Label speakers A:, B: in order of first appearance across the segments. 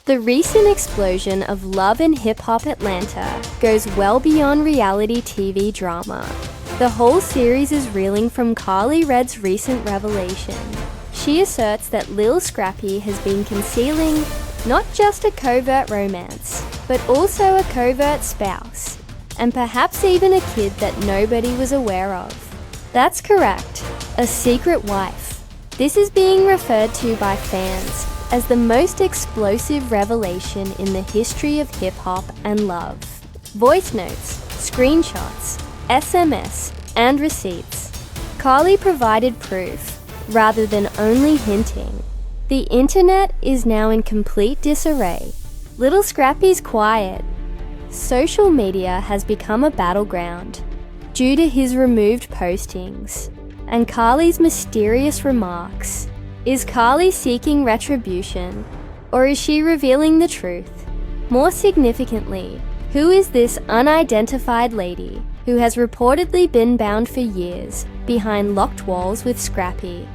A: The recent explosion of love in hip-hop Atlanta goes well beyond reality TV drama. The whole series is reeling from Karlie Red's recent revelation. She asserts that Lil Scrappy has been concealing not just a covert romance, but also a covert spouse, and perhaps even a kid that nobody was aware of. That's correct, a secret wife. This is being referred to by fans as the most explosive revelation in the history of hip-hop and love. Voice notes, screenshots, SMS, and receipts. Karlie provided proof, rather than only hinting. The internet is now in complete disarray. Lil Scrappy's quiet. Social media has become a battleground due to his removed postings and Karlie's mysterious remarks. Is Karlie seeking retribution, or is she revealing the truth? More significantly, who is this unidentified lady who has reportedly been bound for years behind locked walls with Scrappy?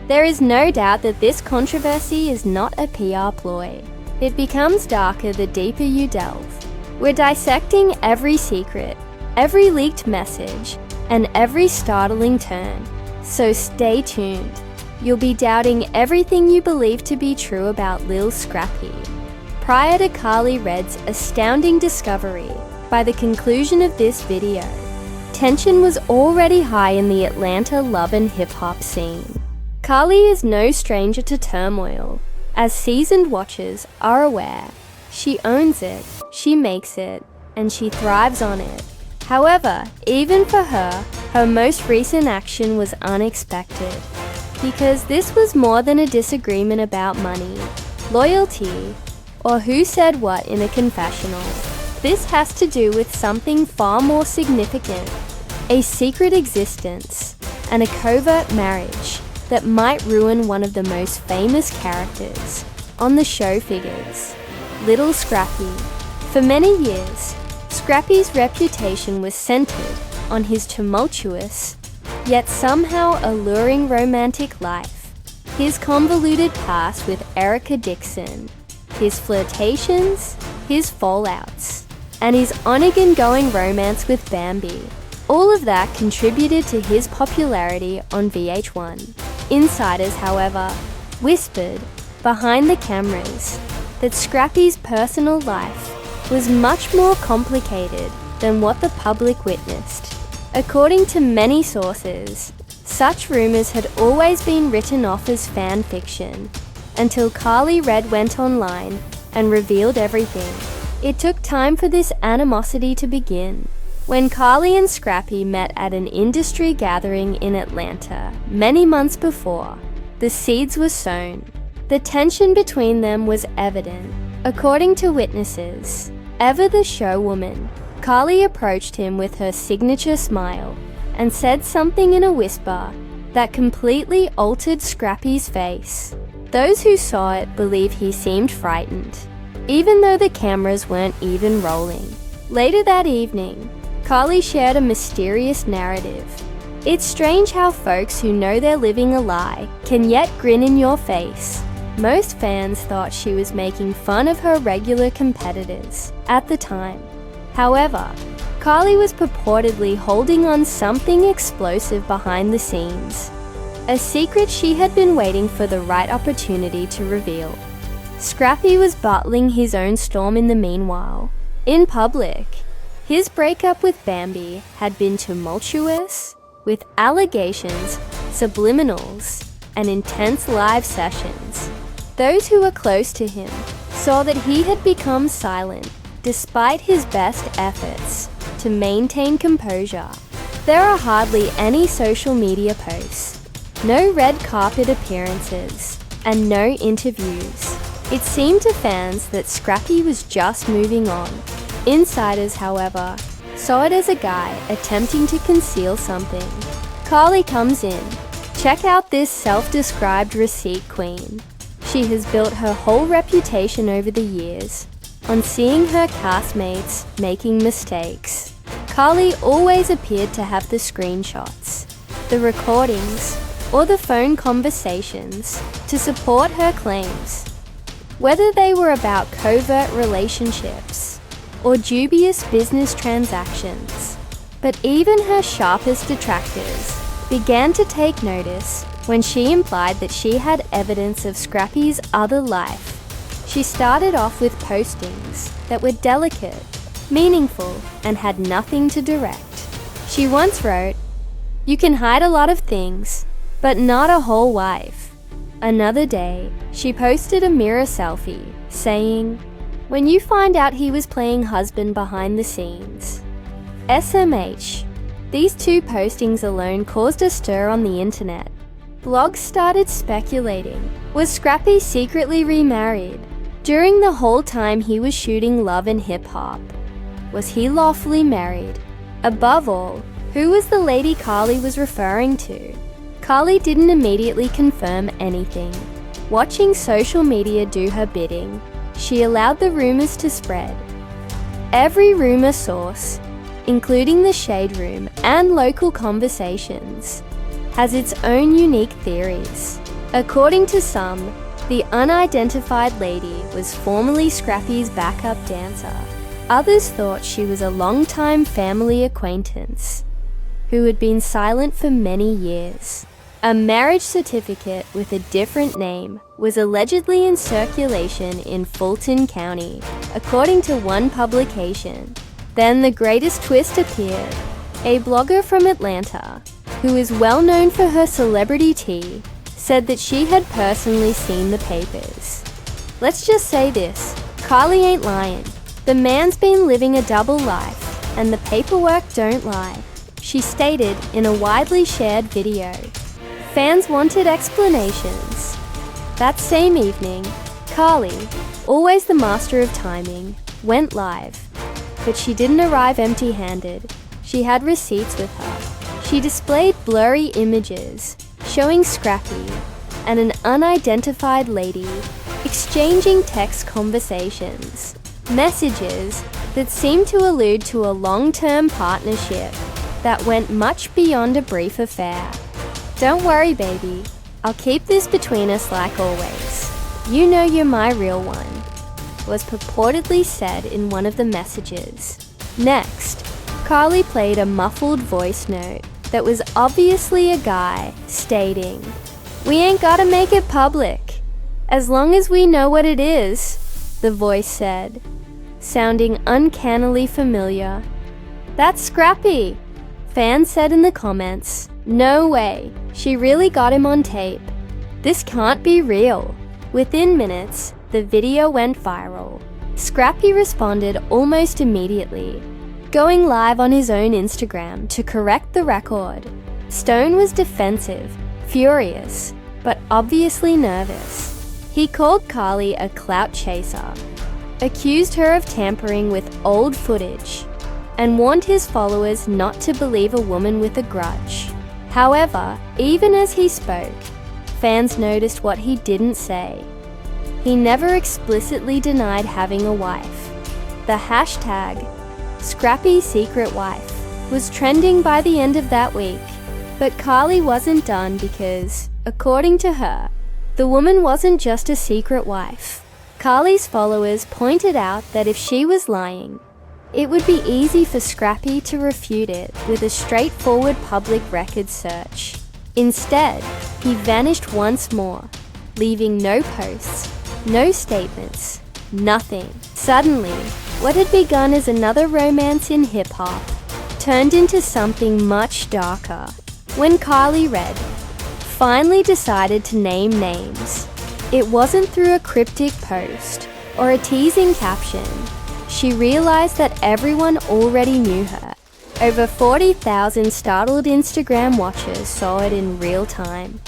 A: There is no doubt that this controversy is not a PR ploy. It becomes darker the deeper you delve. We're dissecting every secret, every leaked message, and every startling turn. So stay tuned. You'll be doubting everything you believe to be true about Lil Scrappy. Prior to Karlie Red's astounding discovery, by the conclusion of this video, tension was already high in the Atlanta love and hip-hop scene. Karlie is no stranger to turmoil. As seasoned watchers are aware, she owns it, she makes it, and she thrives on it. However, even for her, her most recent action was unexpected. Because this was more than a disagreement about money, loyalty, or who said what in a confessional. This has to do with something far more significant, a secret existence, and a covert marriage that might ruin one of the most famous characters on the show figures, Lil Scrappy. For many years, Scrappy's reputation was centered on his tumultuous, yet somehow alluring romantic life, his convoluted past with Erica Dixon, his flirtations, his fallouts, and his on-again-going romance with Bambi. All of that contributed to his popularity on VH1. Insiders, however, whispered behind the cameras that Scrappy's personal life was much more complicated than what the public witnessed. According to many sources, such rumors had always been written off as fan fiction until Karlie Red went online and revealed everything. It took time for this animosity to begin. When Karlie and Scrappy met at an industry gathering in Atlanta many months before, the seeds were sown. The tension between them was evident. According to witnesses, ever the showwoman, Karlie approached him with her signature smile and said something in a whisper that completely altered Scrappy's face. Those who saw it believe he seemed frightened, even though the cameras weren't even rolling. Later that evening, Karlie shared a mysterious narrative. It's strange how folks who know they're living a lie can yet grin in your face. Most fans thought she was making fun of her regular competitors at the time. However, Karlie was purportedly holding on something explosive behind the scenes, a secret she had been waiting for the right opportunity to reveal. Scrappy was battling his own storm in the meanwhile. In public, his breakup with Bambi had been tumultuous, with allegations, subliminals, and intense live sessions. Those who were close to him saw that he had become silent despite his best efforts to maintain composure. There are hardly any social media posts, no red carpet appearances, and no interviews. It seemed to fans that Scrappy was just moving on. Insiders, however, saw it as a guy attempting to conceal something. Karlie comes in. Check out this self-described receipt queen. She has built her whole reputation over the years on seeing her castmates making mistakes. Karlie always appeared to have the screenshots, the recordings, or the phone conversations to support her claims. whether they were about covert relationships or dubious business transactions. But even her sharpest detractors began to take notice when she implied that she had evidence of Scrappy's other life. She started off with postings that were delicate, meaningful, and had nothing to direct. She once wrote, "You can hide a lot of things, but not a whole wife." Another day, she posted a mirror selfie, saying, "When you find out he was playing husband behind the scenes." SMH. These two postings alone caused a stir on the internet. Blogs started speculating, was Scrappy secretly remarried during the whole time he was shooting Love and Hip Hop? Was he lawfully married? Above all, who was the lady Karlie was referring to? Karlie didn't immediately confirm anything. Watching social media do her bidding, she allowed the rumors to spread. Every rumor source, including the Shade Room and local conversations, has its own unique theories. According to some, the unidentified lady was formerly Scrappy's backup dancer. Others thought she was a long-time family acquaintance who had been silent for many years. A marriage certificate with a different name was allegedly in circulation in Fulton County, according to one publication. Then the greatest twist appeared. A blogger from Atlanta, who is well known for her celebrity tea, said that she had personally seen the papers. Let's just say this, Karlie ain't lying. The man's been living a double life, and the paperwork don't lie, she stated in a widely shared video. Fans wanted explanations. That same evening, Karlie, always the master of timing, went live. But she didn't arrive empty-handed. She had receipts with her. She displayed blurry images showing Scrappy and an unidentified lady exchanging text conversations, messages that seemed to allude to a long-term partnership that went much beyond a brief affair. "Don't worry, baby. I'll keep this between us like always. You know you're my real one," was purportedly said in one of the messages. Next, Karlie played a muffled voice note that was obviously a guy stating, "We ain't gotta make it public, as long as we know what it is," the voice said, sounding uncannily familiar. "That's Scrappy," fans said in the comments. "No way, she really got him on tape. This can't be real." Within minutes, the video went viral. Scrappy responded almost immediately, going live on his own Instagram to correct the record. Stone was defensive, furious, but obviously nervous. He called Karlie a clout chaser, accused her of tampering with old footage, and warned his followers not to believe a woman with a grudge. However, even as he spoke, fans noticed what he didn't say. He never explicitly denied having a wife. The hashtag #ScrappySecretWife was trending by the end of that week. But Karlie wasn't done because, according to her, the woman wasn't just a secret wife. Karlie's followers pointed out that if she was lying, it would be easy for Scrappy to refute it with a straightforward public records search. Instead, he vanished once more, leaving no posts, no statements, nothing. Suddenly, what had begun as another romance in hip-hop turned into something much darker. When Karlie Red finally decided to name names, it wasn't through a cryptic post or a teasing caption. She realized that everyone already knew her. Over 40,000 startled Instagram watchers saw it in real time.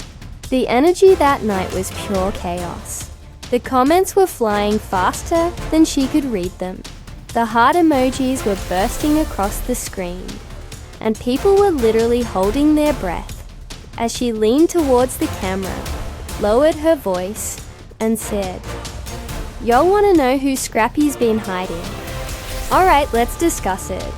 A: The energy that night was pure chaos. The comments were flying faster than she could read them. The heart emojis were bursting across the screen, and people were literally holding their breath as she leaned towards the camera, lowered her voice, and said, "Y'all wanna know who Scrappy's been hiding? Alright, let's discuss it."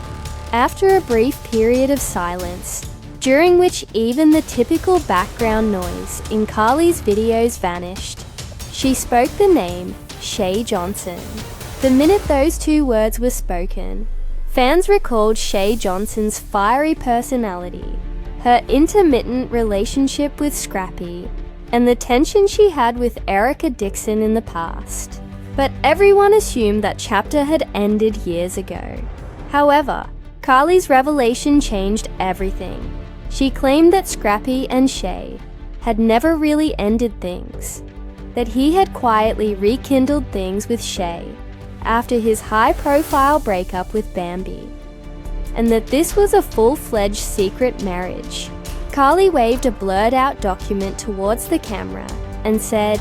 A: After a brief period of silence, during which even the typical background noise in Karlie's videos vanished, she spoke the name Shay Johnson. The minute those two words were spoken, fans recalled Shay Johnson's fiery personality, her intermittent relationship with Scrappy, and the tension she had with Erica Dixon in the past. But everyone assumed that chapter had ended years ago. However, Karlie's revelation changed everything. She claimed that Scrappy and Shay had never really ended things, that he had quietly rekindled things with Shay after his high-profile breakup with Bambi, and that this was a full-fledged secret marriage. Karlie waved a blurred-out document towards the camera and said,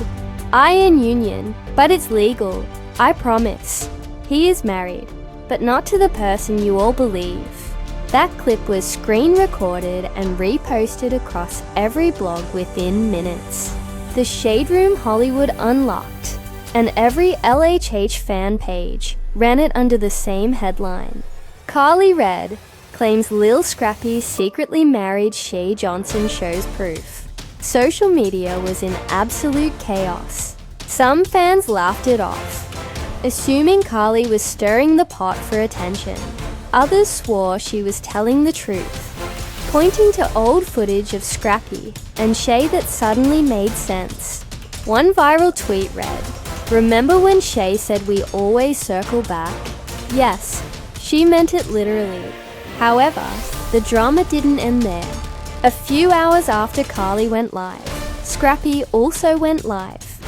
A: "I am union, but it's legal, I promise. He is married, but not to the person you all believe." That clip was screen-recorded and reposted across every blog within minutes. The Shade Room Hollywood Unlocked, and every LHH fan page ran it under the same headline. Karlie read, claims Lil Scrappy secretly married Shay Johnson shows proof. Social media was in absolute chaos. Some fans laughed it off, assuming Karlie was stirring the pot for attention. Others swore she was telling the truth, pointing to old footage of Scrappy and Shay that suddenly made sense. One viral tweet read, "Remember when Shay said we always circle back?" Yes, she meant it literally. However, the drama didn't end there. A few hours after Karlie went live, Scrappy also went live,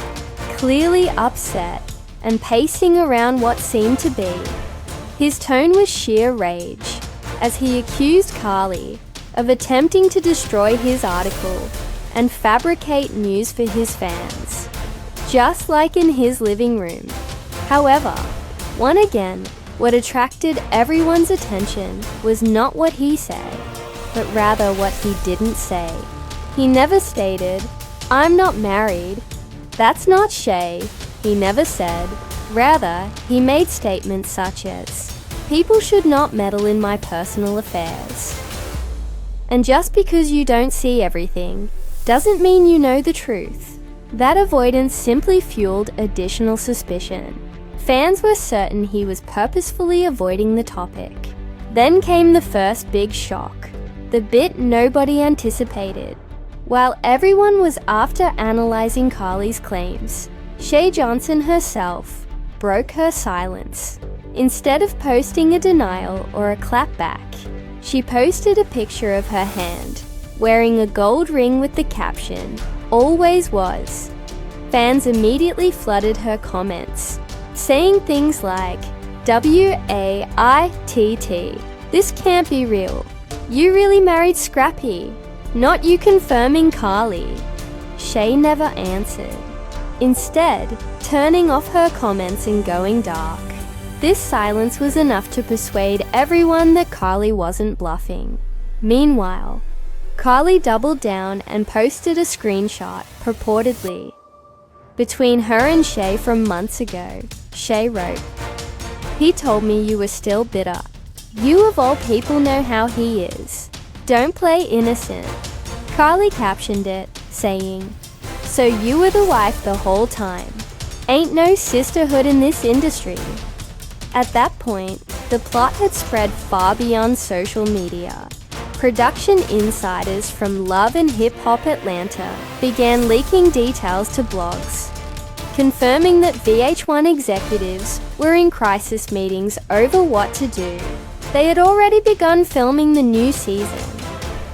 A: clearly upset and pacing around what seemed to be. His tone was sheer rage, as he accused Karlie of attempting to destroy his article and fabricate news for his fans, just like in his living room. However, once again, what attracted everyone's attention was not what he said, but rather what he didn't say. He never stated, "I'm not married. That's not Shay," he never said. Rather, he made statements such as, "People should not meddle in my personal affairs." And just because you don't see everything, doesn't mean you know the truth. That avoidance simply fueled additional suspicion. Fans were certain he was purposefully avoiding the topic. Then came the first big shock, the bit nobody anticipated. While everyone was after analyzing Karlie's claims, Shay Johnson herself broke her silence. Instead of posting a denial or a clapback, she posted a picture of her hand, wearing a gold ring with the caption, "Always was." Fans immediately flooded her comments, saying things like, "WAITT, this can't be real. You really married Scrappy, not you confirming Karlie." Shay never answered, instead turning off her comments and going dark. This silence was enough to persuade everyone that Karlie wasn't bluffing. Meanwhile, Karlie doubled down and posted a screenshot, purportedly. Between her and Shay from months ago, Shay wrote, "He told me you were still bitter. You of all people know how he is. Don't play innocent." Karlie captioned it, saying, "So you were the wife the whole time. Ain't no sisterhood in this industry." At that point, the plot had spread far beyond social media. Production insiders from Love and Hip Hop Atlanta began leaking details to blogs, confirming that VH1 executives were in crisis meetings over what to do. They had already begun filming the new season,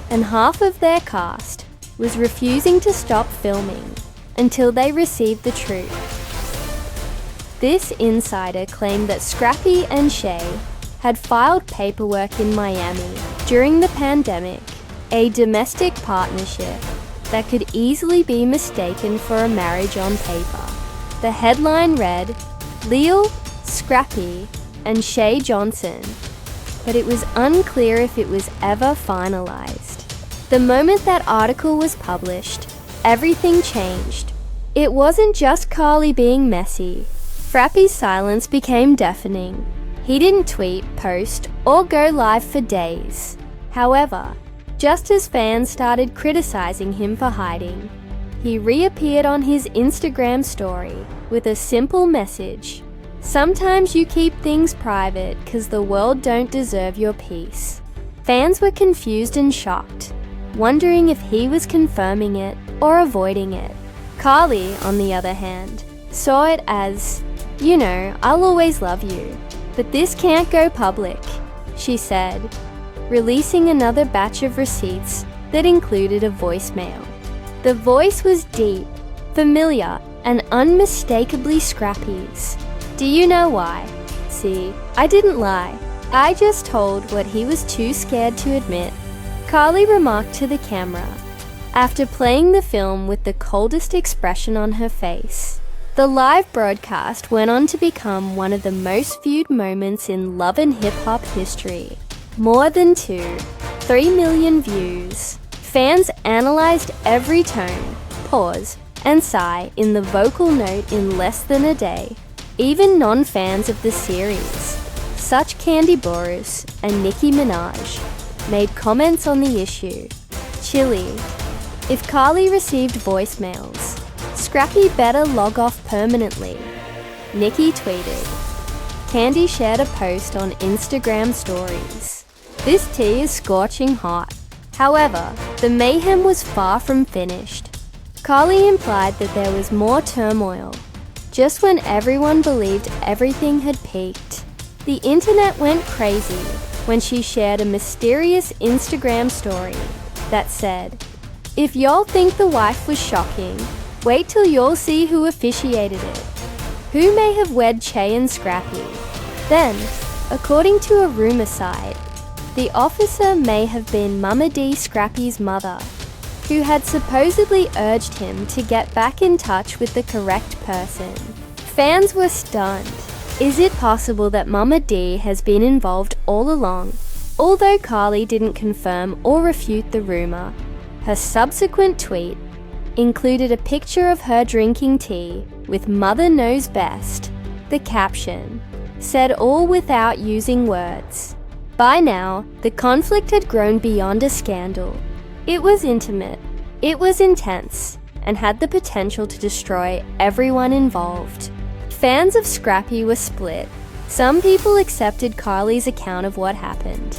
A: and half of their cast was refusing to stop filming until they received the truth. This insider claimed that Scrappy and Shay had filed paperwork in Miami during the pandemic, a domestic partnership that could easily be mistaken for a marriage on paper. The headline read, "Lil Scrappy and Shay Johnson," but it was unclear if it was ever finalized. The moment that article was published, everything changed. It wasn't just Karlie being messy. Scrappy's silence became deafening. He didn't tweet, post, or go live for days. However, just as fans started criticizing him for hiding, he reappeared on his Instagram story with a simple message. Sometimes you keep things private 'cause the world don't deserve your peace. Fans were confused and shocked, wondering if he was confirming it or avoiding it. Karlie, on the other hand, saw it as, "You know, I'll always love you, but this can't go public," she said, releasing another batch of receipts that included a voicemail. The voice was deep, familiar, and unmistakably Scrappy's. "Do you know why? See, I didn't lie. I just told what he was too scared to admit," Karlie remarked to the camera, after playing the film with the coldest expression on her face. The live broadcast went on to become one of the most viewed moments in Love and Hip Hop history. More than 3 million views. Fans analyzed every tone, pause, and sigh in the vocal note in less than a day. Even non-fans of the series, such Candy Boris and Nicki Minaj, made comments on the issue. Chilly. If Karlie received voicemails, Scrappy better log off permanently, Nicki tweeted. Candy shared a post on Instagram stories. This tea is scorching hot. However, the mayhem was far from finished. Karlie implied that there was more turmoil. Just when everyone believed everything had peaked, the internet went crazy when she shared a mysterious Instagram story that said, "If y'all think the wife was shocking, wait till y'all see who officiated it. Who may have wed Che and Scrappy?" Then, according to a rumor site, the officer may have been Mama D Scrappy's mother, who had supposedly urged him to get back in touch with the correct person. Fans were stunned. Is it possible that Mama D has been involved all along? Although Karlie didn't confirm or refute the rumor, her subsequent tweet included a picture of her drinking tea with "Mother Knows Best." The caption said all without using words. By now, the conflict had grown beyond a scandal. It was intimate, it was intense, and had the potential to destroy everyone involved. Fans of Scrappy were split. Some people accepted Karlie's account of what happened,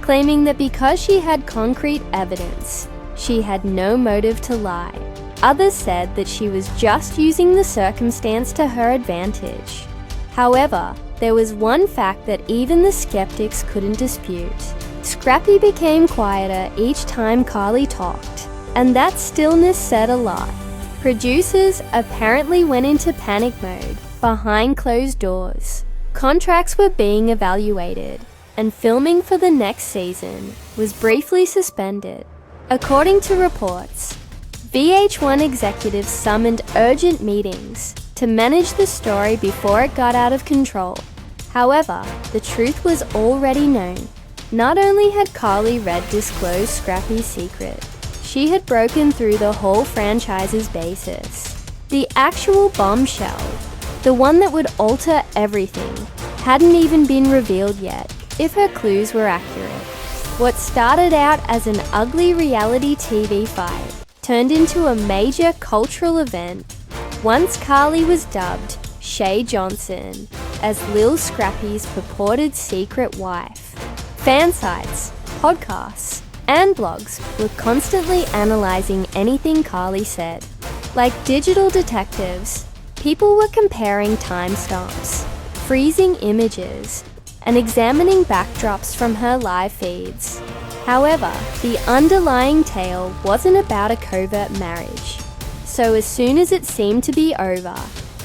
A: claiming that because she had concrete evidence, she had no motive to lie. Others said that she was just using the circumstance to her advantage. However, there was one fact that even the skeptics couldn't dispute. Scrappy became quieter each time Karlie talked, and that stillness said a lot. Producers apparently went into panic mode behind closed doors. Contracts were being evaluated, and filming for the next season was briefly suspended. According to reports, VH1 executives summoned urgent meetings to manage the story before it got out of control. However, the truth was already known. Not only had Karlie Red disclosed Scrappy's secret, she had broken through the whole franchise's basis. The actual bombshell, the one that would alter everything, hadn't even been revealed yet, if her clues were accurate. What started out as an ugly reality TV fight turned into a major cultural event once Karlie was dubbed Shay Johnson as Lil Scrappy's purported secret wife. Fan sites, podcasts, and blogs were constantly analyzing anything Karlie said. Like digital detectives, people were comparing timestamps, freezing images, and examining backdrops from her live feeds. However, the underlying tale wasn't about a covert marriage. So as soon as it seemed to be over,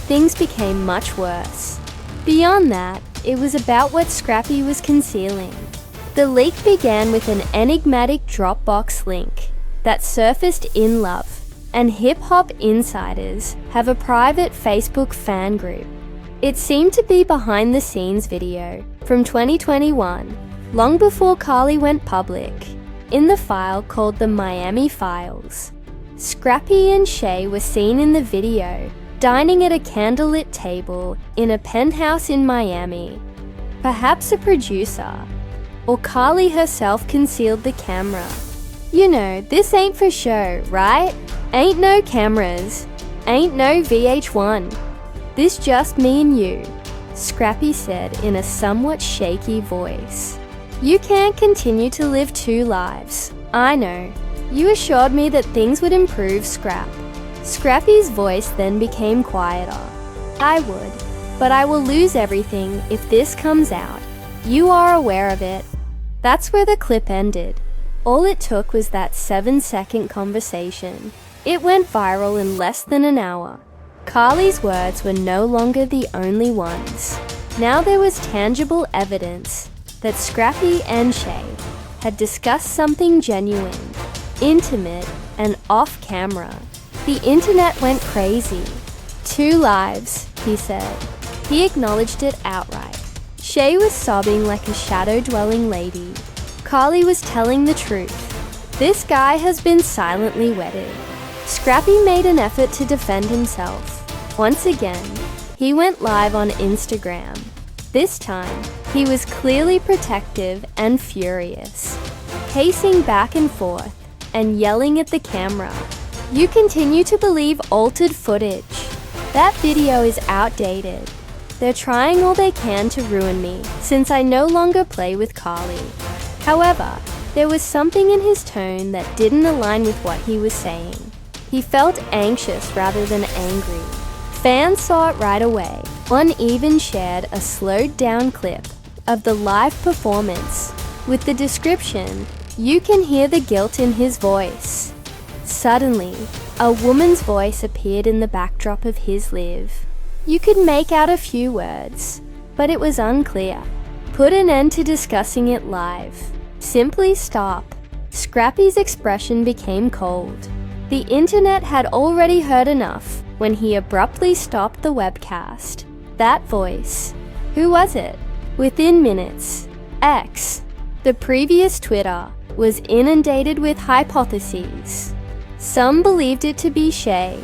A: things became much worse. Beyond that, it was about what Scrappy was concealing. The leak began with an enigmatic Dropbox link that surfaced in Love, and hip-hop insiders have a private Facebook fan group. It seemed to be behind-the-scenes video from 2021, long before Karlie went public, in the file called the Miami Files. Scrappy and Shay were seen in the video dining at a candlelit table in a penthouse in Miami. Perhaps a producer, or Karlie herself concealed the camera. "You know, this ain't for show, right?" Ain't no cameras, ain't no VH1. This just me and you, Scrappy said in a somewhat shaky voice. You can't continue to live two lives, I know. You assured me that things would improve, Scrap. Scrappy's voice then became quieter. I would, but I will lose everything if this comes out. You are aware of it. That's where the clip ended. All it took was that 7-second conversation. It went viral in less than an hour. Karlie's words were no longer the only ones. Now there was tangible evidence that Scrappy and Shay had discussed something genuine, intimate, and off-camera. The internet went crazy. 2 lives, he said. He acknowledged it outright. Shay was sobbing like a shadow-dwelling lady. Karlie was telling the truth. This guy has been silently wedded. Scrappy made an effort to defend himself. Once again, he went live on Instagram. This time, he was clearly protective and furious, pacing back and forth and yelling at the camera. You continue to believe altered footage. That video is outdated. They're trying all they can to ruin me since I no longer play with Karlie. However, there was something in his tone that didn't align with what he was saying. He felt anxious rather than angry. Fans saw it right away. One even shared a slowed-down clip of the live performance with the description, "You can hear the guilt in his voice." Suddenly, a woman's voice appeared in the backdrop of his live. You could make out a few words, but it was unclear. Put an end to discussing it live. Simply stop. Scrappy's expression became cold. The internet had already heard enough when he abruptly stopped the webcast. That voice. Who was it? Within minutes, X, the previous Twitter, was inundated with hypotheses. Some believed it to be Shay.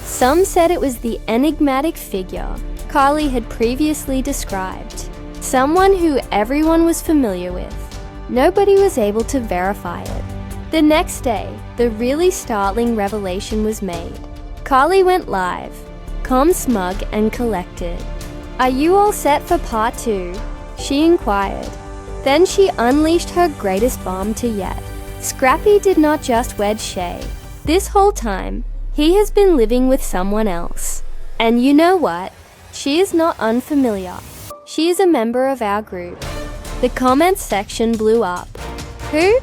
A: Some said it was the enigmatic figure Karlie had previously described. Someone who everyone was familiar with. Nobody was able to verify it. The next day, the really startling revelation was made. Karlie went live, calm, smug, and collected. Are you all set for part 2? She inquired. Then she unleashed her greatest bomb to yet. Scrappy did not just wed Shay. This whole time, he has been living with someone else. And you know what? She is not unfamiliar. She is a member of our group. The comments section blew up. Who?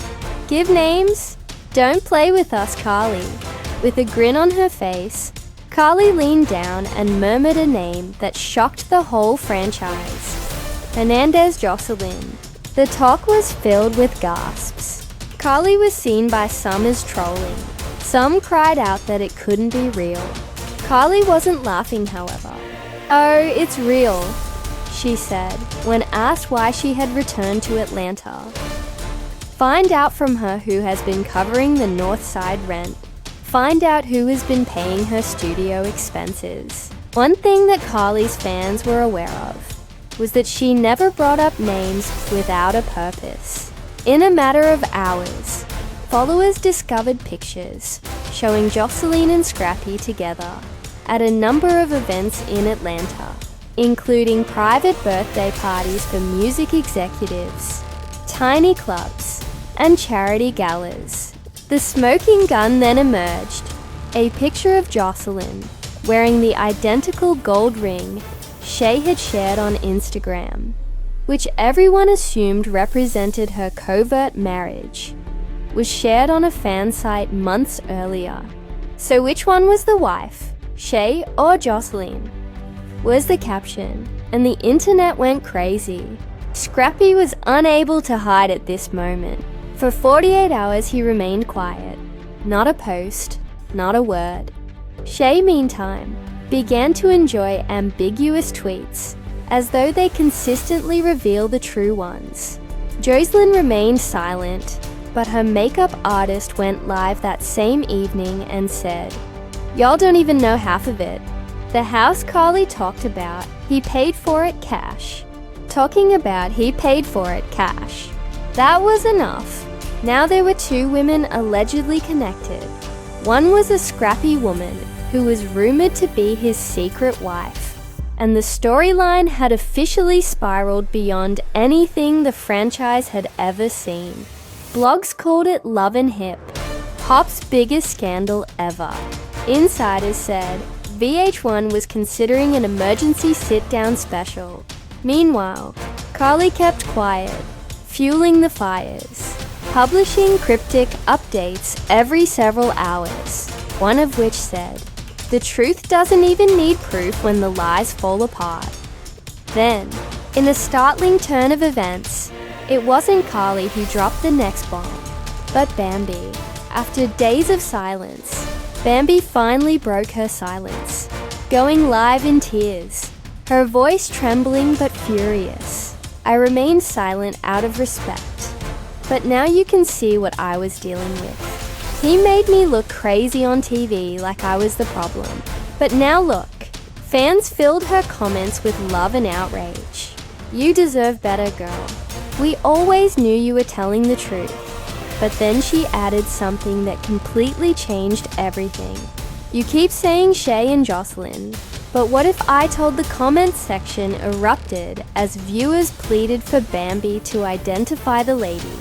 A: Give names? Don't play with us, Karlie. With a grin on her face, Karlie leaned down and murmured a name that shocked the whole franchise. Hernandez Jocelyn. The talk was filled with gasps. Karlie was seen by some as trolling. Some cried out that it couldn't be real. Karlie wasn't laughing, however. Oh, it's real, she said when asked why she had returned to Atlanta. Find out from her who has been covering the North Side rent. Find out who has been paying her studio expenses. One thing that Karlie's fans were aware of was that she never brought up names without a purpose. In a matter of hours, followers discovered pictures showing Jocelyn and Scrappy together at a number of events in Atlanta, including private birthday parties for music executives, tiny clubs, and charity galas. The smoking gun then emerged, a picture of Jocelyn wearing the identical gold ring Shay had shared on Instagram, which everyone assumed represented her covert marriage, was shared on a fan site months earlier. So which one was the wife, Shay or Jocelyn? Was the caption, and the internet went crazy. Scrappy was unable to hide at this moment. For 48 hours he remained quiet. Not a post, not a word. Shay, meantime, began to enjoy ambiguous tweets, as though they consistently reveal the true ones. Jocelyn remained silent, but her makeup artist went live that same evening and said, "Y'all don't even know half of it. The house Karlie talked about, he paid for it cash." Talking about he paid for it cash. That was enough. Now there were 2 women allegedly connected. One was a scrappy woman who was rumored to be his secret wife, and the storyline had officially spiraled beyond anything the franchise had ever seen. Blogs called it Love and Hip, Hop's biggest scandal ever. Insiders said VH1 was considering an emergency sit-down special. Meanwhile, Karlie kept quiet, fueling the fires, publishing cryptic updates every several hours, one of which said, "The truth doesn't even need proof when the lies fall apart." Then, in a startling turn of events, it wasn't Karlie who dropped the next bomb, but Bambi. After days of silence, Bambi finally broke her silence, going live in tears, her voice trembling but furious. "I remained silent out of respect, but now you can see what I was dealing with. He made me look crazy on TV like I was the problem. But now look." Fans filled her comments with love and outrage. "You deserve better, girl. We always knew you were telling the truth." But then she added something that completely changed everything. "You keep saying Shay and Jocelyn, but what if I told the comments section erupted as viewers pleaded for Bambi to identify the lady?"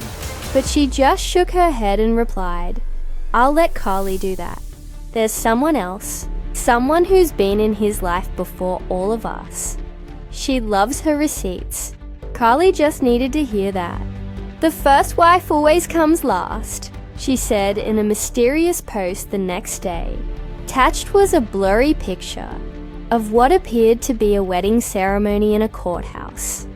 A: But she just shook her head and replied, "I'll let Karlie do that. There's someone else, someone who's been in his life before all of us. She loves her receipts." Karlie just needed to hear that. "The first wife always comes last," she said in a mysterious post the next day. Attached was a blurry picture of what appeared to be a wedding ceremony in a courthouse,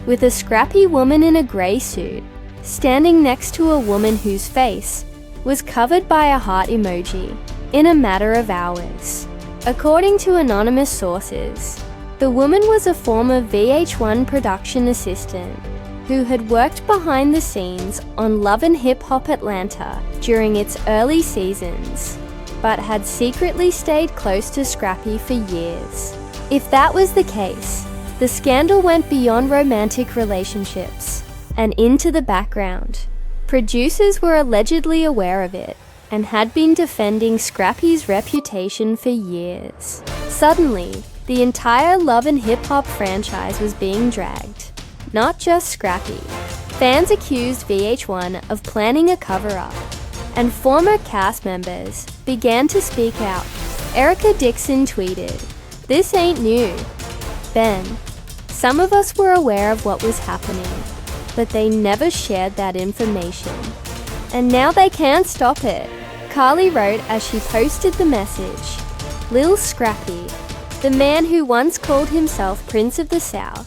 A: with a scrappy woman in a grey suit standing next to a woman whose face was covered by a heart emoji in a matter of hours. According to anonymous sources, the woman was a former VH1 production assistant who had worked behind the scenes on Love and Hip Hop Atlanta during its early seasons, but had secretly stayed close to Scrappy for years. If that was the case, the scandal went beyond romantic relationships and into the background. Producers were allegedly aware of it and had been defending Scrappy's reputation for years. Suddenly, the entire Love and Hip Hop franchise was being dragged. Not just Scrappy. Fans accused VH1 of planning a cover-up, and former cast members began to speak out. Erica Dixon tweeted, "This ain't new. Ben, some of us were aware of what was happening, but they never shared that information. And now they can't stop it." Karlie wrote as she posted the message, "Lil Scrappy, the man who once called himself Prince of the South,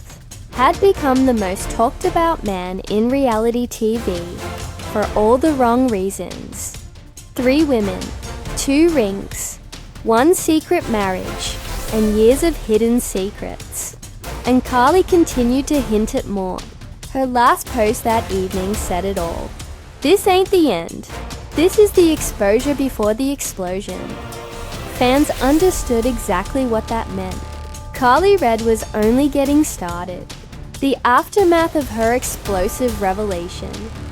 A: had become the most talked about man in reality TV for all the wrong reasons. 3 women, 2 rings, 1 secret marriage, and years of hidden secrets." And Karlie continued to hint at more. Her last post that evening said it all. "This ain't the end. This is the exposure before the explosion." Fans understood exactly what that meant. Karlie Redd was only getting started. The aftermath of her explosive revelation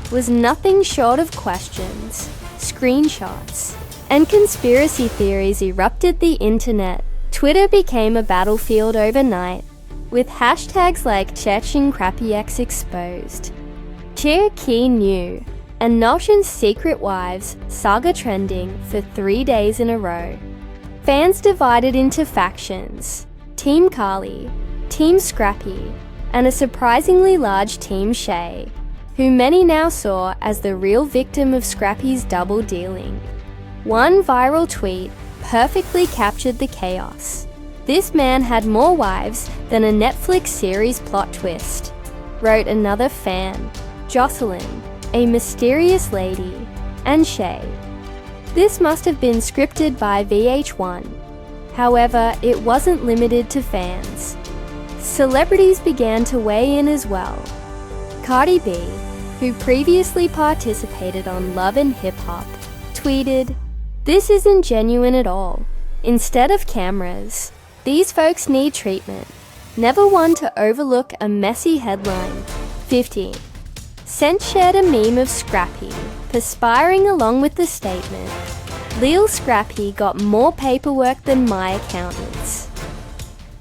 A: was nothing short of questions, screenshots, and conspiracy theories erupted the internet. Twitter became a battlefield overnight, with hashtags like Chechen Crappy X exposed, Cheer Key New, and Nalshin's secret wives saga trending for 3 days in a row. Fans divided into factions: Team Karlie, Team Scrappy, and a surprisingly large Team Shay, who many now saw as the real victim of Scrappy's double dealing. One viral tweet perfectly captured the chaos. "This man had more wives than a Netflix series plot twist," wrote another fan, Jocelyn, a mysterious lady, and Shay. This must have been scripted by VH1. However, it wasn't limited to fans. Celebrities began to weigh in as well. Cardi B, who previously participated on Love and Hip Hop, tweeted, "This isn't genuine at all. Instead of cameras, these folks need treatment. Never one to overlook a messy headline." 50. Cent shared a meme of Scrappy, perspiring along with the statement, Lil Scrappy got more paperwork than my accountants.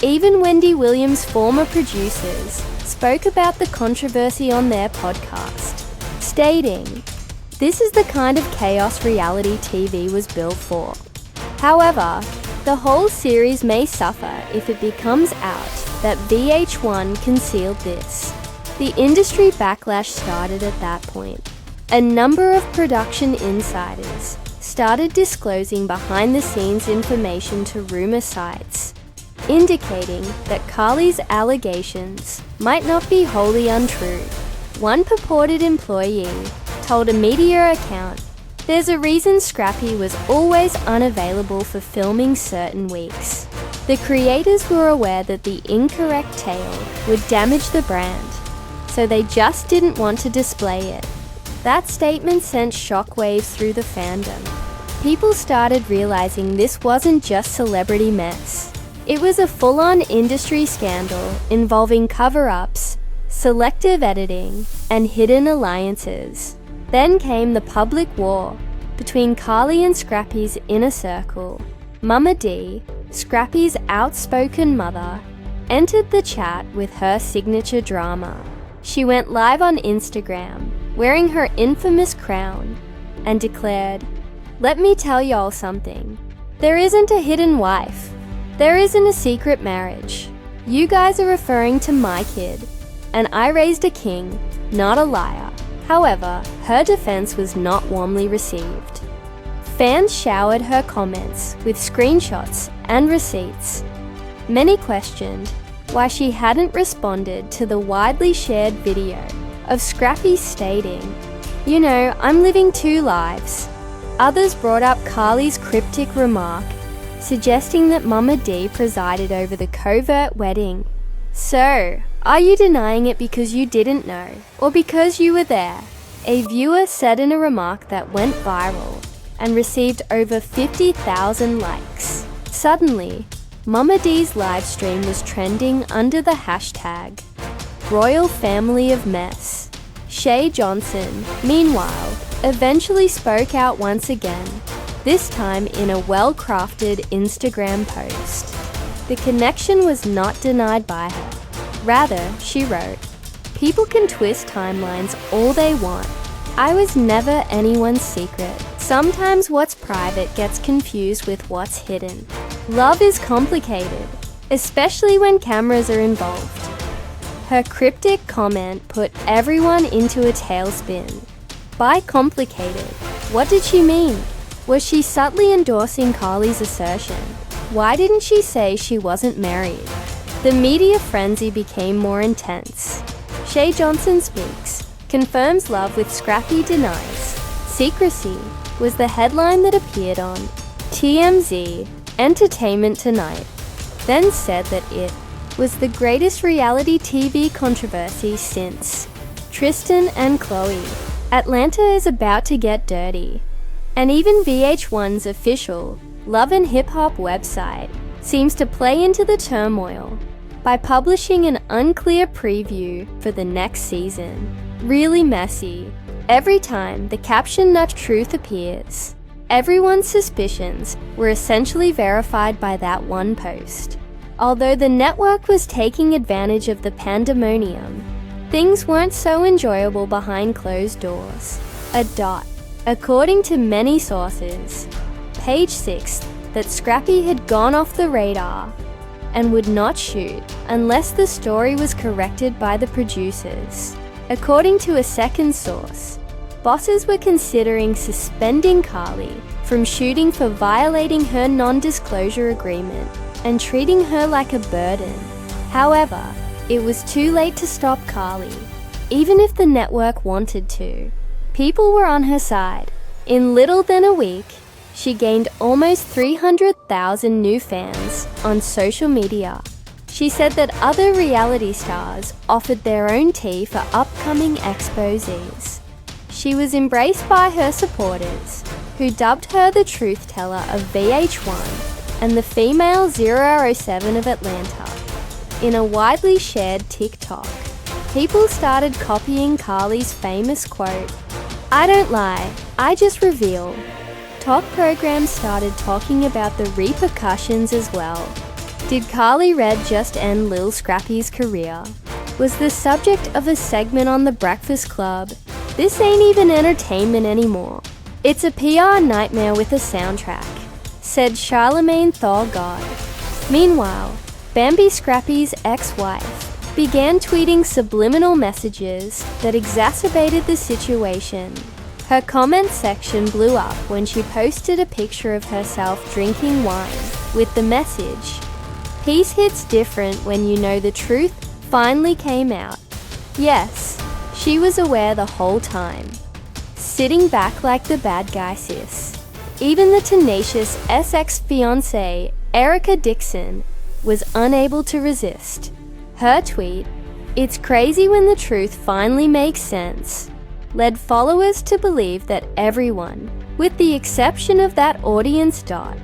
A: Even Wendy Williams' former producers spoke about the controversy on their podcast, stating, "This is the kind of chaos reality TV was built for." However, the whole series may suffer if it becomes out that VH1 concealed this. The industry backlash started at that point. A number of production insiders started disclosing behind-the-scenes information to rumor sites, indicating that Karlie's allegations might not be wholly untrue. One purported employee told a media account, "There's a reason Scrappy was always unavailable for filming certain weeks. The creators were aware that the incorrect tale would damage the brand, so they just didn't want to display it." That statement sent shockwaves through the fandom. People started realizing this wasn't just celebrity mess. It was a full-on industry scandal involving cover-ups, selective editing, and hidden alliances. Then came the public war between Karlie and Scrappy's inner circle. Mama D, Scrappy's outspoken mother, entered the chat with her signature drama. She went live on Instagram, wearing her infamous crown, and declared, "Let me tell y'all something. There isn't a hidden wife. There isn't a secret marriage. You guys are referring to my kid, and I raised a king, not a liar." However, her defense was not warmly received. Fans showered her comments with screenshots and receipts. Many questioned why she hadn't responded to the widely shared video of Scrappy stating, "You know, I'm living two lives." Others brought up Karlie's cryptic remark, suggesting that Mama D presided over the covert wedding. "So, are you denying it because you didn't know, or because you were there?" A viewer said in a remark that went viral and received over 50,000 likes. Suddenly, Mama D's livestream was trending under the hashtag Royal Family of Mess. Shay Johnson, meanwhile, eventually spoke out once again, this time in a well-crafted Instagram post. The connection was not denied by her. Rather, she wrote, "People can twist timelines all they want. I was never anyone's secret. Sometimes what's private gets confused with what's hidden. Love is complicated, especially when cameras are involved." Her cryptic comment put everyone into a tailspin. By complicated, what did she mean? Was she subtly endorsing Karlie's assertion? Why didn't she say she wasn't married? The media frenzy became more intense. Shay Johnson speaks, confirms love with Scrappy denies. Secrecy was the headline that appeared on TMZ Entertainment Tonight, then said that it was the greatest reality TV controversy since Tristan and Khloe. Atlanta is about to get dirty. And even VH1's official Love and Hip Hop website seems to play into the turmoil by publishing an unclear preview for the next season. Really messy. Every time the caption "Nut Truth" appears, everyone's suspicions were essentially verified by that one post. Although the network was taking advantage of the pandemonium, things weren't so enjoyable behind closed doors. A dot. According to many sources, page 6, that Scrappy had gone off the radar and would not shoot unless the story was corrected by the producers. According to a second source, bosses were considering suspending Karlie from shooting for violating her non-disclosure agreement and treating her like a burden. However, it was too late to stop Karlie, even if the network wanted to. People were on her side. In little than a week, she gained almost 300,000 new fans on social media. She said that other reality stars offered their own tea for upcoming exposees. She was embraced by her supporters, who dubbed her the truth teller of VH1 and the female 007 of Atlanta. In a widely shared TikTok, people started copying Karlie's famous quote, "I don't lie, I just reveal," talk programs started talking about the repercussions as well. Did Karlie Redd just end Lil Scrappy's career? Was the subject of a segment on The Breakfast Club? This ain't even entertainment anymore. It's a PR nightmare with a soundtrack, said Charlemagne Thaw God. Meanwhile, Bambi Scrappy's ex-wife began tweeting subliminal messages that exacerbated the situation. Her comment section blew up when she posted a picture of herself drinking wine with the message, "Peace hits different when you know the truth finally came out." Yes, she was aware the whole time. Sitting back like the bad guy sis. Even the tenacious ex-fiancée, Erica Dixon, was unable to resist. Her tweet, "It's crazy when the truth finally makes sense," led followers to believe that everyone, with the exception of that audience dot,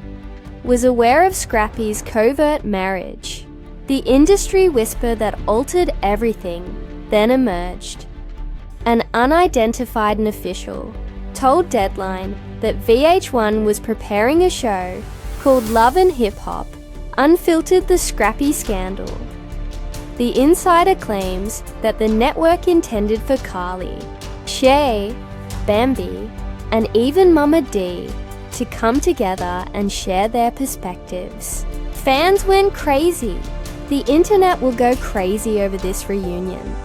A: was aware of Scrappy's covert marriage. The industry whisper that altered everything then emerged. An unidentified official told Deadline that VH1 was preparing a show called Love and Hip Hop, Unfiltered the Scrappy Scandal. The insider claims that the network intended for Karlie, Shay, Bambi, and even Mama D to come together and share their perspectives. Fans went crazy. The internet will go crazy over this reunion.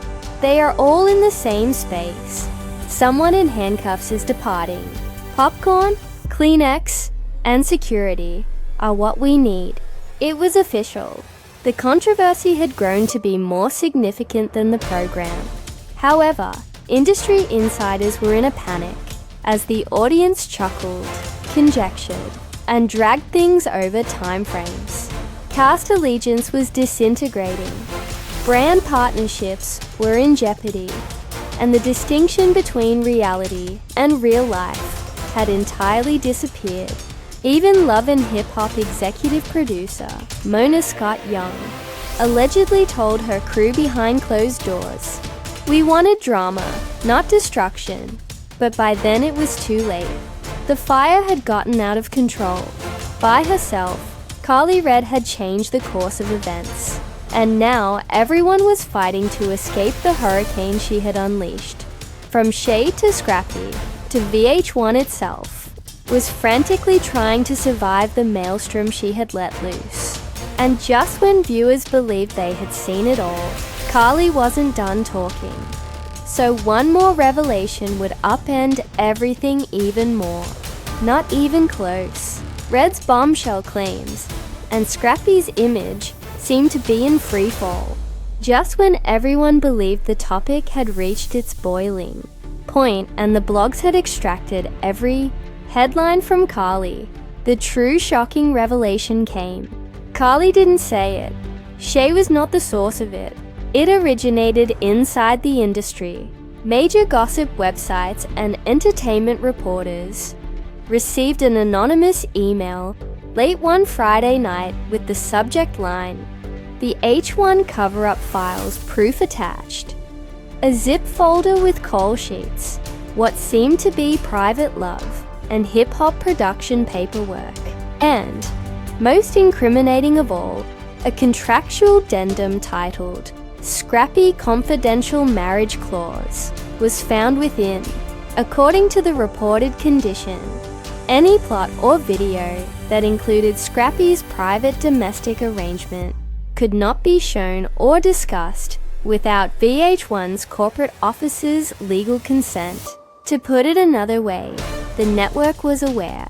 A: They are all in the same space. Someone in handcuffs is departing. Popcorn, Kleenex, and security are what we need. It was official. The controversy had grown to be more significant than the program. However, industry insiders were in a panic as the audience chuckled, conjectured, and dragged things over timeframes. Cast allegiance was disintegrating. Brand partnerships were in jeopardy, and the distinction between reality and real life had entirely disappeared. Even Love and Hip Hop executive producer Mona Scott Young allegedly told her crew behind closed doors, "We wanted drama, not destruction," but by then it was too late. The fire had gotten out of control. By herself, Karlie Redd had changed the course of events, and now everyone was fighting to escape the hurricane she had unleashed. From Shay to Scrappy to VH1 itself was frantically trying to survive the maelstrom she had let loose. And just when viewers believed they had seen it all, Karlie wasn't done talking. So one more revelation would upend everything even more. Not even close. Redd's bombshell claims and Scrappy's image seemed to be in freefall, just when everyone believed the topic had reached its boiling point and the blogs had extracted every headline from Karlie. The true shocking revelation came. Karlie didn't say it. Shay was not the source of it. It originated inside the industry. Major gossip websites and entertainment reporters received an anonymous email late one Friday night with the subject line, "The H1 cover-up files proof attached." A zip folder with call sheets, what seemed to be private love and hip-hop production paperwork, and, most incriminating of all, a contractual addendum titled "Scrappy Confidential Marriage Clause" was found within. According to the reported condition, any plot or video that included Scrappy's private domestic arrangement could not be shown or discussed without VH1's corporate office's legal consent. To put it another way, the network was aware.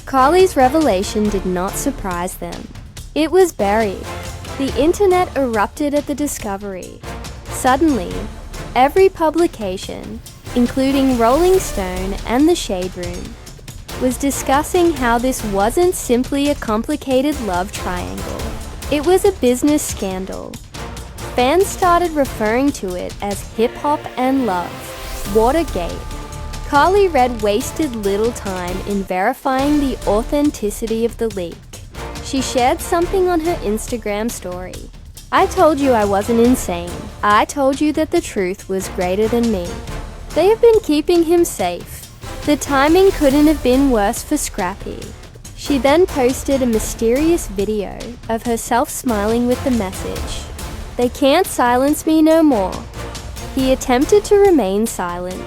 A: Karlie's revelation did not surprise them. It was buried. The internet erupted at the discovery. Suddenly, every publication, including Rolling Stone and The Shade Room, was discussing how this wasn't simply a complicated love triangle. It was a business scandal. Fans started referring to it as hip-hop and love, Watergate. Karlie Redd wasted little time in verifying the authenticity of the leak. She shared something on her Instagram story. "I told you I wasn't insane. I told you that the truth was greater than me. They have been keeping him safe. The timing couldn't have been worse for Scrappy. She then posted a mysterious video of herself smiling with the message, "They can't silence me no more." He attempted to remain silent,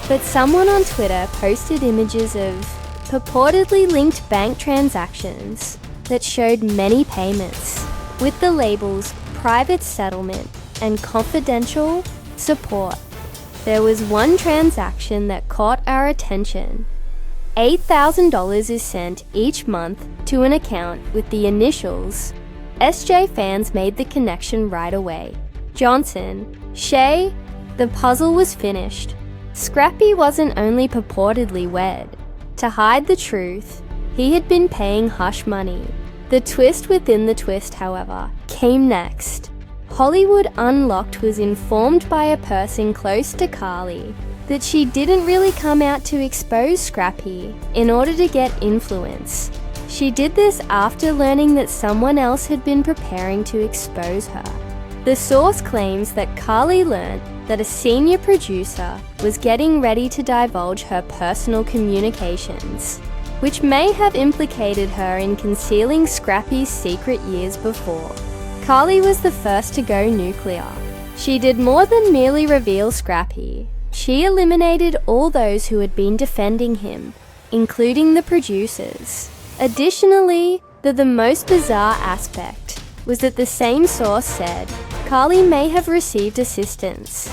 A: but someone on Twitter posted images of purportedly linked bank transactions that showed many payments, with the labels private settlement and confidential support. There was one transaction that caught our attention. $8,000 is sent each month to an account with the initials. SJ fans made the connection right away. Johnson, Shay, the puzzle was finished. Scrappy wasn't only purportedly wed. To hide the truth, he had been paying hush money. The twist within the twist, however, came next. Hollywood Unlocked was informed by a person close to Karlie that she didn't really come out to expose Scrappy in order to get influence. She did this after learning that someone else had been preparing to expose her. The source claims that Karlie learned that a senior producer was getting ready to divulge her personal communications, which may have implicated her in concealing Scrappy's secret years before. Karlie was the first to go nuclear. She did more than merely reveal Scrappy. She eliminated all those who had been defending him, including the producers. Additionally, the most bizarre aspect was that the same source said Karlie may have received assistance.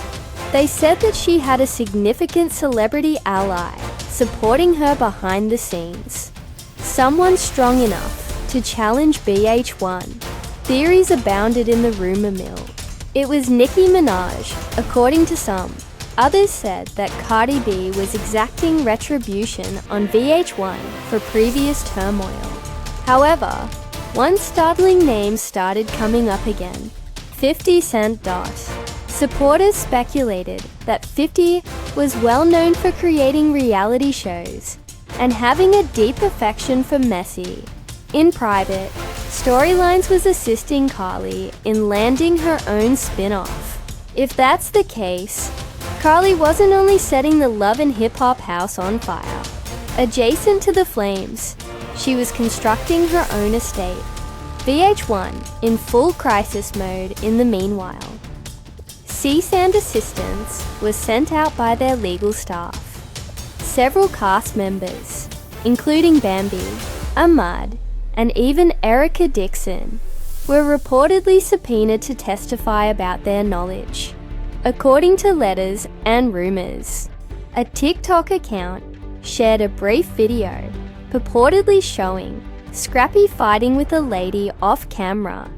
A: They said that she had a significant celebrity ally supporting her behind the scenes. Someone strong enough to challenge BH1. Theories abounded in the rumor mill. It was Nicki Minaj, according to some. Others said that Cardi B was exacting retribution on VH1 for previous turmoil. However, one startling name started coming up again: 50 Cent. Supporters speculated that 50 was well known for creating reality shows and having a deep affection for Messi. In private, Storylines was assisting Karlie in landing her own spin-off. If that's the case, Karlie wasn't only setting the love and hip-hop house on fire. Adjacent to the flames, she was constructing her own estate. VH1 in full crisis mode in the meanwhile. Cease and assistance was sent out by their legal staff. Several cast members, including Bambi, Ahmad, and even Erica Dixon, were reportedly subpoenaed to testify about their knowledge. According to letters and rumors, a TikTok account shared a brief video purportedly showing Scrappy fighting with a lady off camera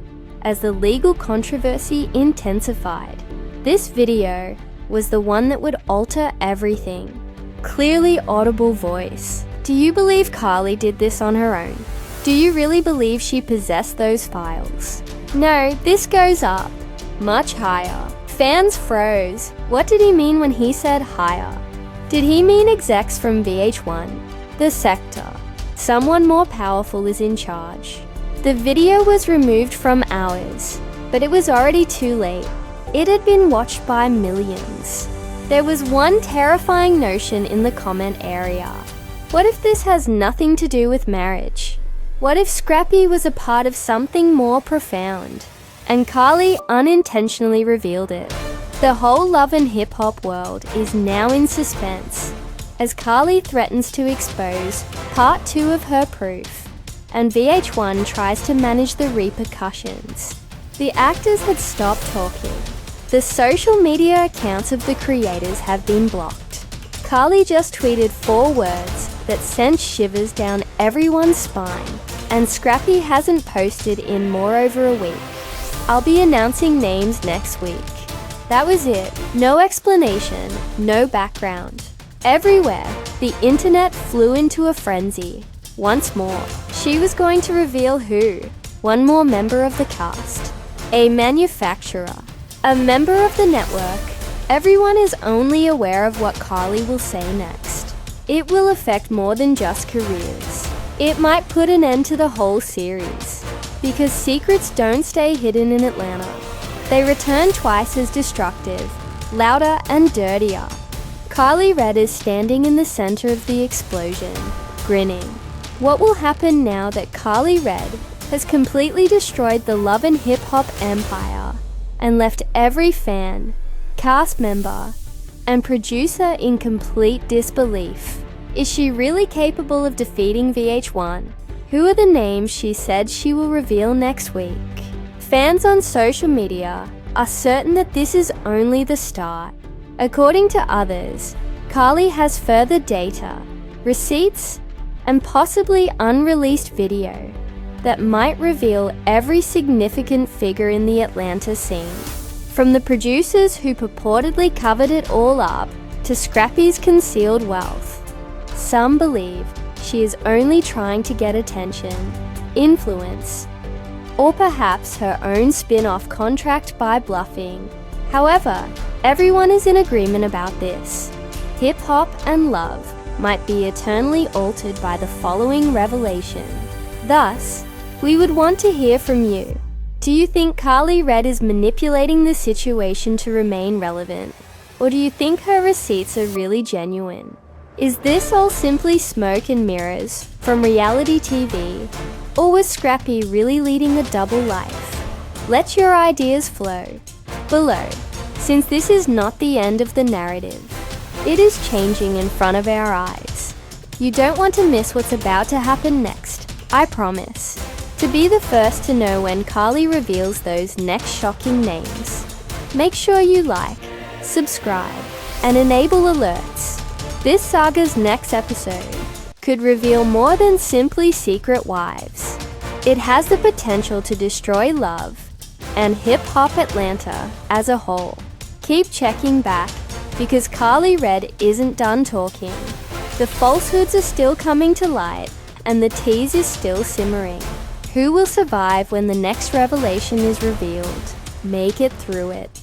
A: as the legal controversy intensified. This video was the one that would alter everything. Clearly audible voice. Do you believe Karlie did this on her own? Do you really believe she possessed those files? No, this goes up. Much higher. Fans froze. What did he mean when he said higher? Did he mean execs from VH1? The sector. Someone more powerful is in charge. The video was removed from ours, but it was already too late. It had been watched by millions. There was one terrifying notion in the comment area. What if this has nothing to do with marriage? What if Scrappy was a part of something more profound, and Karlie unintentionally revealed it? The whole love and hip-hop world is now in suspense, as Karlie threatens to expose part 2 of her proof, and VH1 tries to manage the repercussions. The actors had stopped talking. The social media accounts of the creators have been blocked. Karlie just tweeted 4 words that sent shivers down everyone's spine, and Scrappy hasn't posted in more over a week. I'll be announcing names next week. That was it. No explanation, no background. Everywhere, the internet flew into a frenzy. Once more, she was going to reveal who. One more member of the cast. A manufacturer. A member of the network. Everyone is only aware of what Karlie will say next. It will affect more than just careers. It might put an end to the whole series, because secrets don't stay hidden in Atlanta. They return twice as destructive, louder and dirtier. Karlie Red is standing in the center of the explosion, grinning. What will happen now that Karlie Red has completely destroyed the love and hip-hop empire and left every fan, cast member, and producer in complete disbelief? Is she really capable of defeating VH1? Who are the names she said she will reveal next week? Fans on social media are certain that this is only the start. According to others, Karlie has further data, receipts, and possibly unreleased video that might reveal every significant figure in the Atlanta scene. From the producers who purportedly covered it all up to Scrappy's concealed wealth. Some believe she is only trying to get attention, influence, or perhaps her own spin-off contract by bluffing. However, everyone is in agreement about this. Hip-hop and love might be eternally altered by the following revelation. Thus, we would want to hear from you. Do you think Karlie Red is manipulating the situation to remain relevant? Or do you think her receipts are really genuine? Is this all simply smoke and mirrors from reality TV? Or was Scrappy really leading a double life? Let your ideas flow below, since this is not the end of the narrative. It is changing in front of our eyes. You don't want to miss what's about to happen next, I promise. To be the first to know when Karlie reveals those next shocking names, make sure you like, subscribe, and enable alerts. This saga's next episode could reveal more than simply secret wives. It has the potential to destroy love and hip-hop Atlanta as a whole. Keep checking back because Karlie Red isn't done talking. The falsehoods are still coming to light and the tease is still simmering. Who will survive when the next revelation is revealed? Make it through it.